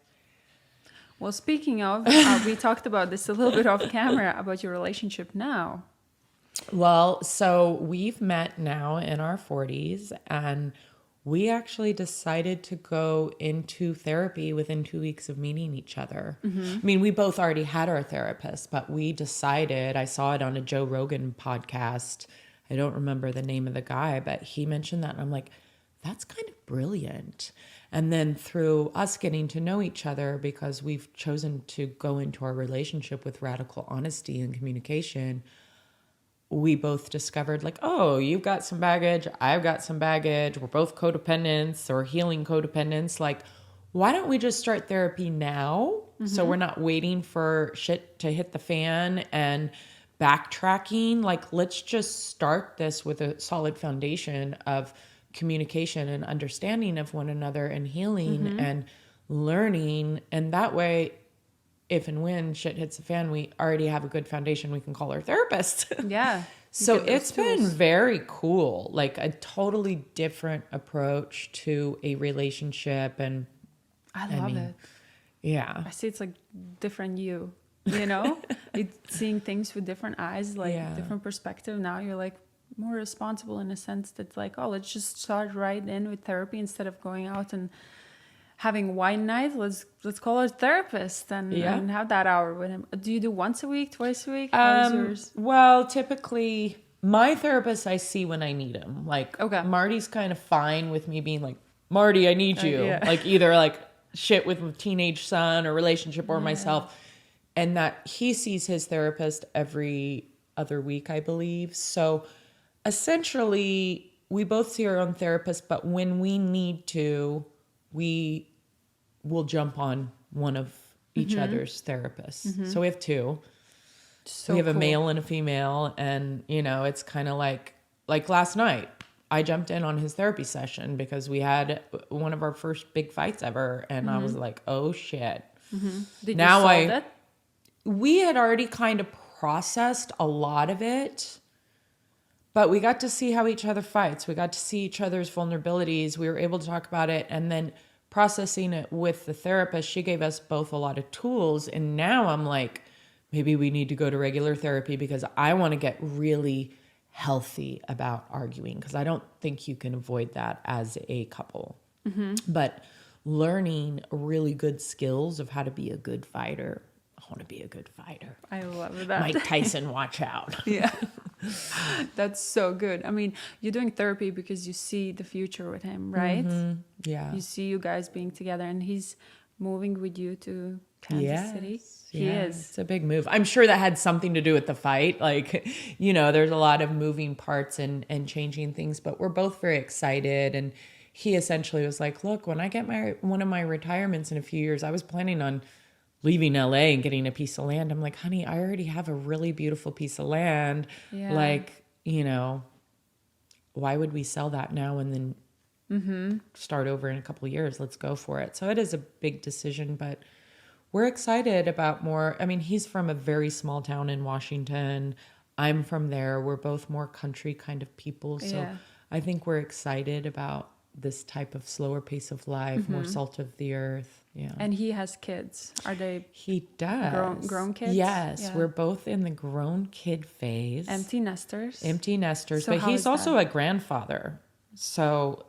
Well, speaking of, we talked about this a little bit off camera about your relationship now. Well, so we've met now in our 40s, and we actually decided to go into therapy within 2 weeks of meeting each other. I mean, we both already had our therapist, but we decided, I saw it on a Joe Rogan podcast. I don't remember the name of the guy, but he mentioned that. And I'm like, that's kind of brilliant. And then through us getting to know each other, because we've chosen to go into our relationship with radical honesty and communication, we both discovered like, oh, you've got some baggage, I've got some baggage. We're both codependents or healing codependents. Like, why don't we just start therapy now? So we're not waiting for shit to hit the fan and backtracking. Like, let's just start this with a solid foundation of communication and understanding of one another and healing and learning. And that way, if and when shit hits the fan, we already have a good foundation we can call our therapist. Yeah. So it's been very cool, like a totally different approach to a relationship. And I love it. Yeah. I see it's like different you, it's seeing things with different eyes, like different perspective. Now you're like more responsible in a sense that's like, oh, let's just start right in with therapy instead of going out and having wine night. Let's call our therapist and have that hour with him. Do you do once a week, twice a week? How's yours? Well, typically my therapist I see when I need him. Like, Okay. Marty's kind of fine with me being like, Marty, I need you. Like, either like shit with a teenage son or relationship or myself. And that he sees his therapist every other week, I believe. So essentially we both see our own therapist, but when we need to, we will jump on one of each other's therapists. So we have two. So we have a cool. male and a female, and it's kind of like last night I jumped in on his therapy session because we had one of our first big fights ever, and I was like, oh shit. Did Now you solve it? We had already kind of processed a lot of it, but we got to see how each other fights. We got to see each other's vulnerabilities. We were able to talk about it, and then processing it with the therapist, she gave us both a lot of tools. And now I'm like, maybe we need to go to regular therapy because I want to get really healthy about arguing, because I don't think you can avoid that as a couple. But learning really good skills of how to be a good fighter. I want to be a good fighter. I love that. Mike Tyson, watch out. Yeah. That's so good. I mean, you're doing therapy because you see the future with him, right? Yeah. You see you guys being together, and he's moving with you to Kansas City. He is. It's a big move. I'm sure that had something to do with the fight. Like, there's a lot of moving parts and changing things, but we're both very excited. And he essentially was like, look, when I get one of my retirements in a few years, I was planning on leaving LA and getting a piece of land. I'm like, honey, I already have a really beautiful piece of land. Yeah. Like, why would we sell that now and then start over in a couple of years? Let's go for it. So it is a big decision, but we're excited about more. I mean, he's from a very small town in Washington. I'm from there. We're both more country kind of people. So I think we're excited about this type of slower pace of life, more salt of the earth. Yeah. And he has kids. Are they He does. grown kids? Yes. Yeah. We're both in the grown kid phase. Empty nesters? Empty nesters. So but how he's is also that? a grandfather. So,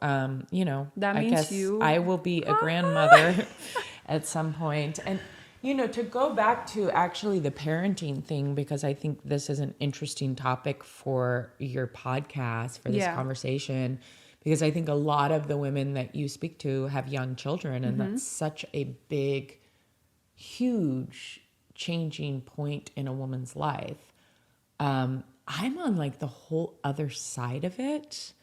you know, That I means guess you- I will be a grandmother at some point. And, you know, to go back to actually the parenting thing, because I think this is an interesting topic for your podcast, for this conversation, because I think a lot of the women that you speak to have young children, and that's such a big, huge changing point in a woman's life. I'm on like the whole other side of it.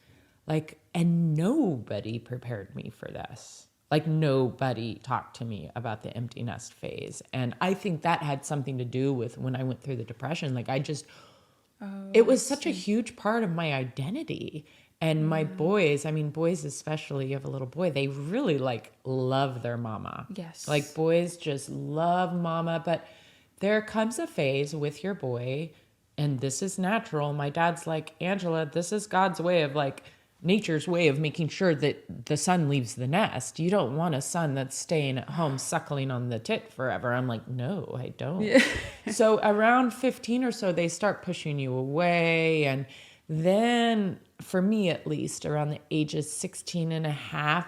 Like, and nobody prepared me for this. Like, nobody talked to me about the empty nest phase. And I think that had something to do with when I went through the depression. Like, it was such a huge part of my identity. And my boys, I mean, boys especially, you have a little boy, they really like love their mama. Yes. Like, boys just love mama. But there comes a phase with your boy, and this is natural. My dad's like, Angela, this is God's way of like, nature's way of making sure that the son leaves the nest. You don't want a son that's staying at home suckling on the tit forever. I'm like, no, I don't. Yeah. So around 15 or so, they start pushing you away. And then for me, at least around the ages 16 and a half,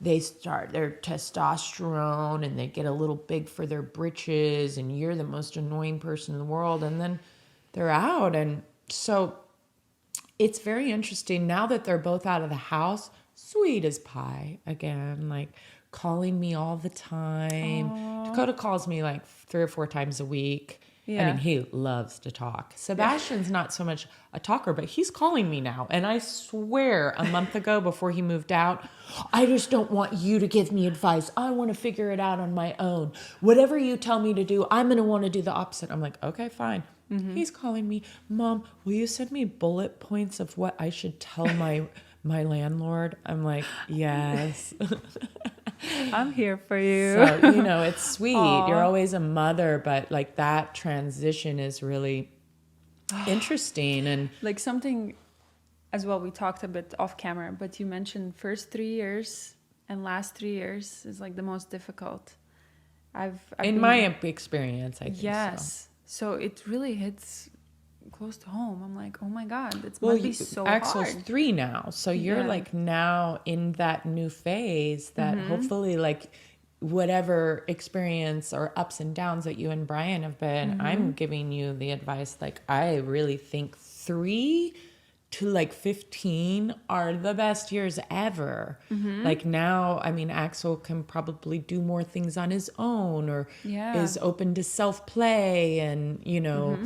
they start their testosterone and they get a little big for their britches and you're the most annoying person in the world. And then they're out. And so it's very interesting now that they're both out of the house, sweet as pie again, like calling me all the time. Aww. Dakota calls me like 3 or 4 times a week. Yeah. I mean, he loves to talk. Sebastian's not so much a talker, but he's calling me now. And I swear a month ago before he moved out, I just don't want you to give me advice. I want to figure it out on my own. Whatever you tell me to do, I'm going to want to do the opposite. I'm like, okay, fine. He's calling me, Mom, will you send me bullet points of what I should tell my landlord? I'm like, yes. I'm here for you. So, you know, it's sweet. Aww. You're always a mother, but like that transition is really interesting. And like something as well, we talked a bit off camera, but you mentioned first 3 years and last 3 years is like the most difficult. I've in my experience, I think yes. So it really hits close to home. I'm like, oh my God, it's must be so Axel's hard. 3 now. So you're like now in that new phase that hopefully like whatever experience or ups and downs that you and Brian have been, I'm giving you the advice. Like, I really think 3 to like 15 are the best years ever. Like now, I mean, Axel can probably do more things on his own or is open to self-play. And, you know,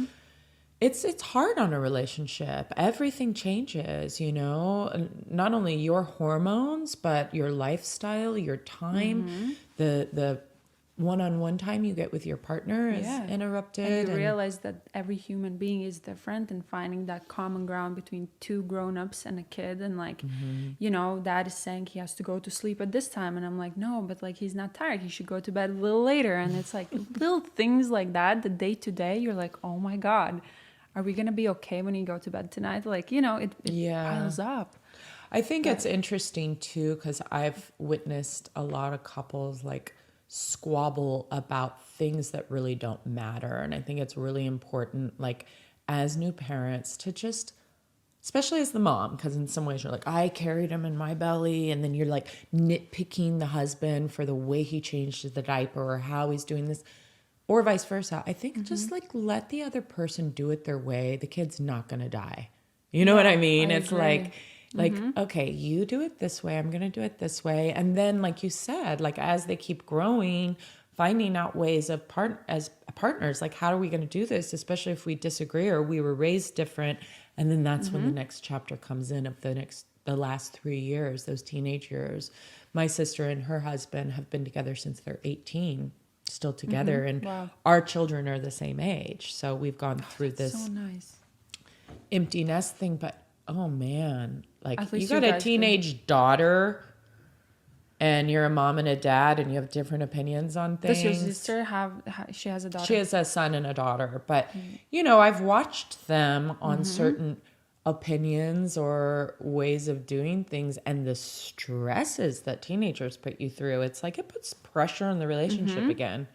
it's hard on a relationship. Everything changes, you know, not only your hormones, but your lifestyle, your time, the one-on-one time you get with your partner is interrupted. And you realize that every human being is different, and finding that common ground between 2 grown-ups and a kid. And like, you know, dad is saying he has to go to sleep at this time. And I'm like, no, but like, he's not tired. He should go to bed a little later. And it's like little things like that, the day to day, you're like, oh my God, are we going to be okay when you go to bed tonight? Like, you know, it piles up. I think it's interesting too, because I've witnessed a lot of couples like squabble about things that really don't matter. And I think it's really important, like as new parents, to just, especially as the mom, because in some ways you're like, I carried him in my belly. And then you're like nitpicking the husband for the way he changed the diaper or how he's doing this, or vice versa. I think just like let the other person do it their way. The kid's not going to die. You know what I mean? It's agree. like, okay, you do it this way, I'm going to do it this way. And then, like you said, like as they keep growing, finding out ways of as partners, like how are we going to do this, especially if we disagree or we were raised different. And then that's when the next chapter comes in of the last 3 years, those teenage years. My sister and her husband have been together since they're 18, still together. And our children are the same age. So we've gone through this so nice empty nest thing, but oh man, like At you least got you a guys can. teenage daughter and you're a mom and a dad and you have different opinions on Does your things. sister have? She has a She daughter. has a son and a daughter, but you know, I've watched them on certain opinions or ways of doing things, and the stresses that teenagers put you through, it's like it puts pressure on the relationship again.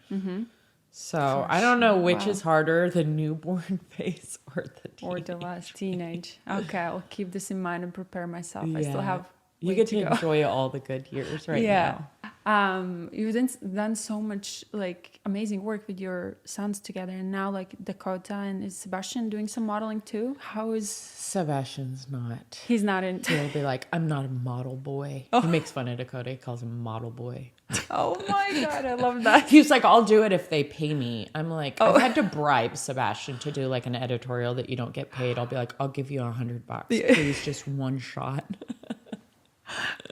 So For I don't know sure. which Wow. is harder, the newborn phase or the Or the teenage. last teenage. Okay, I'll keep this in mind and prepare myself. I still Yeah. have You way get to to go. enjoy all the good years right Yeah. now. You've done so much like amazing work with your sons together, and now like Dakota and is Sebastian doing some modeling too? How is Sebastian's not. he's not in? He'll be like, I'm not a model boy. He makes fun of Dakota. He calls him model boy. Oh my god, I love that. He's like, I'll do it if they pay me. I'm like, Oh. I've had to bribe Sebastian to do like an editorial that you don't get paid. I'll be like, I'll give you $100. Yeah. Please, just one shot.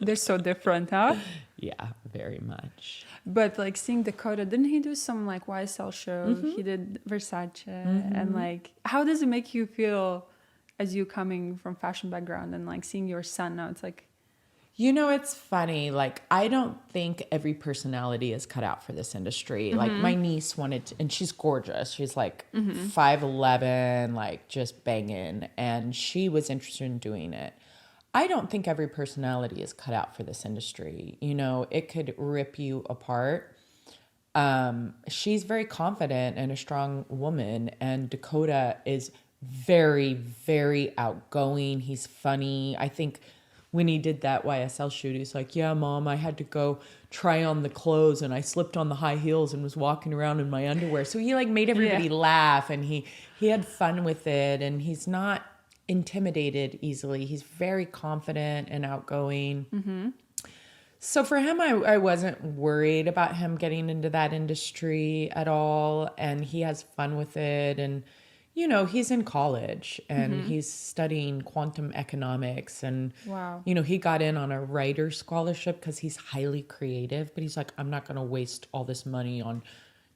They're so different, huh? Yeah, very much. But like seeing Dakota, didn't he do some like YSL show? He did Versace, and like, how does it make you feel as you coming from fashion background and like seeing your son now? It's like, You know, it's funny. Like, I don't think every personality is cut out for this industry. Like, my niece wanted to, and she's gorgeous. She's like 5'11", like just banging. And she was interested in doing it. I don't think every personality is cut out for this industry. You know, it could rip you apart. She's very confident and a strong woman. And Dakota is very, very outgoing. He's funny. I think when he did that YSL shoot, he's like, yeah, Mom, I had to go try on the clothes and I slipped on the high heels and was walking around in my underwear. So he like made everybody laugh, and he had fun with it, and he's not intimidated easily. He's very confident and outgoing. So for him, I wasn't worried about him getting into that industry at all. And he has fun with it. And, you know, he's in college and he's studying quantum economics. And, wow. you know, he got in on a writer's scholarship because he's highly creative. But he's like, I'm not going to waste all this money on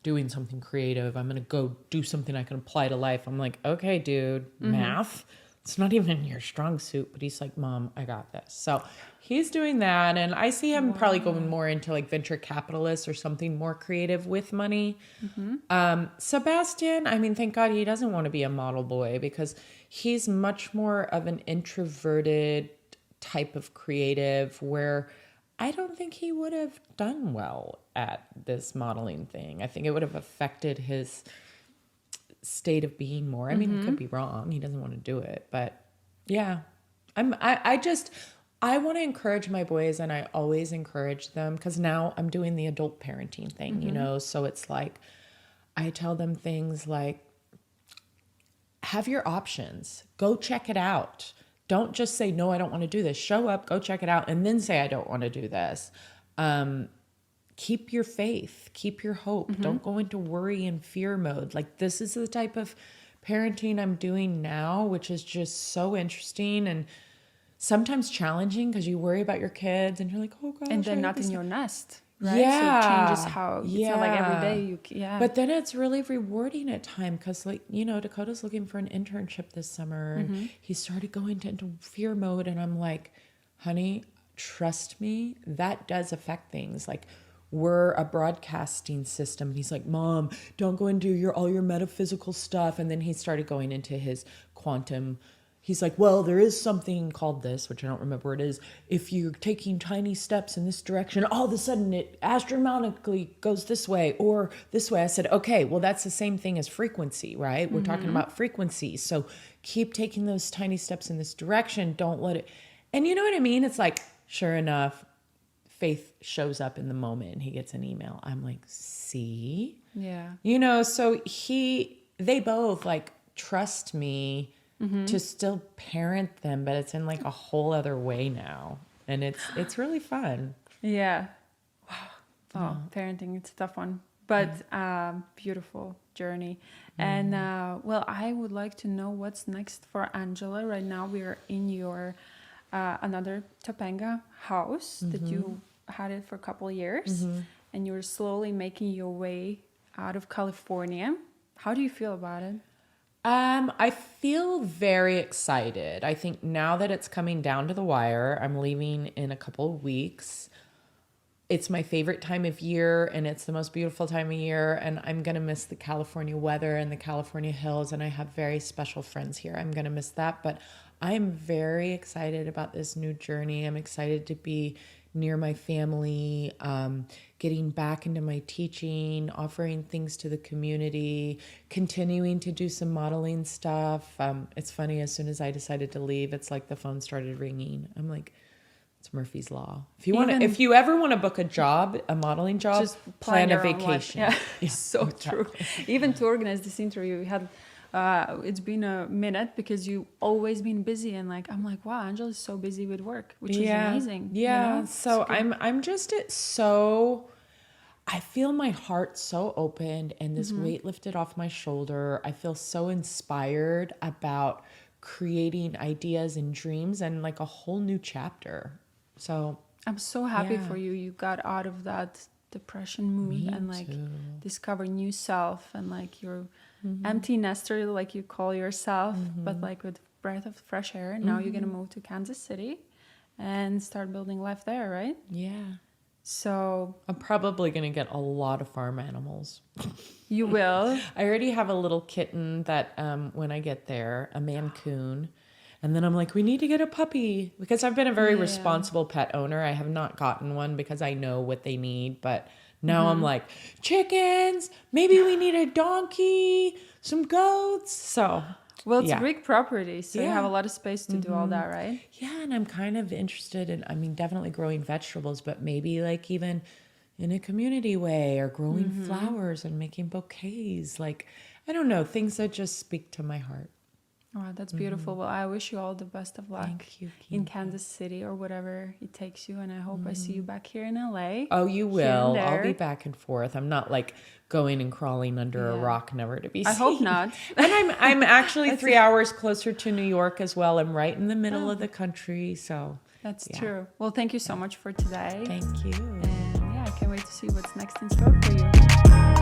doing something creative. I'm going to go do something I can apply to life. I'm like, okay, dude, math. It's not even in your strong suit, but he's like, Mom, I got this. So he's doing that. And I see him probably going more into like venture capitalist or something more creative with money. Sebastian, I mean, thank God he doesn't want to be a model boy because he's much more of an introverted type of creative where I don't think he would have done well at this modeling thing. I think it would have affected his state of being more. I mean, he could be wrong. He doesn't want to do it, but yeah, I want to encourage my boys, and I always encourage them because now I'm doing the adult parenting thing, you know? So it's like, I tell them things like, have your options, go check it out. Don't just say, no, I don't want to do this. Show up, go check it out, and then say, I don't want to do this. Keep your faith, keep your hope. Don't go into worry and fear mode. Like, this is the type of parenting I'm doing now, which is just so interesting and sometimes challenging because you worry about your kids and you're like, oh gosh. And then I not hope in your nest, right? Yeah. So it changes how, it's not like every day you, But then it's really rewarding at time because, like, you know, Dakota's looking for an internship this summer and he started going into fear mode. And I'm like, honey, trust me, that does affect things. Like, we're a broadcasting system. And he's like, Mom, don't go into all your metaphysical stuff. And then he started going into his quantum. He's like, well, there is something called this, which I don't remember what it is. If you're taking tiny steps in this direction, all of a sudden it astronomically goes this way or this way. I said, okay, well, that's the same thing as frequency, right? We're talking about frequency. So keep taking those tiny steps in this direction. Don't let it. And you know what I mean? It's like, sure enough, Faith shows up in the moment. He gets an email. I'm like, see? yeah. You know, so they both like trust me to still parent them, but it's in like a whole other way now. And it's really fun. Yeah. Wow. Oh, parenting, it's a tough one, but beautiful journey. And well, I would like to know what's next for Angela. Right now, we are in your another Topanga house that you had it for a couple of years, and you're slowly making your way out of California. How do you feel about it? I feel very excited. I think now that it's coming down to the wire, I'm leaving in a couple of weeks. It's my favorite time of year, and it's the most beautiful time of year, and I'm going to miss the California weather and the California hills, and I have very special friends here. I'm going to miss that, but I am very excited about this new journey. I'm excited to be near my family, getting back into my teaching, offering things to the community, continuing to do some modeling stuff. It's funny, as soon as I decided to leave, it's like the phone started ringing. I'm like, it's Murphy's Law. If you ever want to book a job, a modeling job, just plan a vacation. Yeah, so true. Even to organize this interview, we had it's been a minute because you always been busy, and like I'm like, wow, Angela's so busy with work, which is amazing. Yeah. You know? So I'm just so I feel my heart so opened and this weight lifted off my shoulder. I feel so inspired about creating ideas and dreams and like a whole new chapter. So I'm so happy for you. You got out of that depression mood and like discover new self and like your empty nester, like you call yourself, but like with breath of fresh air. And now you're going to move to Kansas City and start building life there, right? Yeah. So I'm probably going to get a lot of farm animals. You will. I already have a little kitten that when I get there, a Mancoon. And then I'm like, we need to get a puppy because I've been a very responsible pet owner. I have not gotten one because I know what they need. But now I'm like, chickens, maybe we need a donkey, some goats. So, well, it's Greek property. So you have a lot of space to do all that, right? Yeah. And I'm kind of interested in, definitely growing vegetables, but maybe like even in a community way or growing flowers and making bouquets. Like, I don't know, things that just speak to my heart. Oh, that's beautiful. Well, I wish you all the best of luck in Kansas City or whatever it takes you. And I hope I see you back here in LA. Oh, you will. I'll be back and forth. I'm not like going and crawling under a rock, never to be seen. I hope not. And I'm actually 3 hours closer to New York as well. I'm right in the middle of the country. So that's true. Well, thank you so much for today. Thank you. And I can't wait to see what's next in store for you.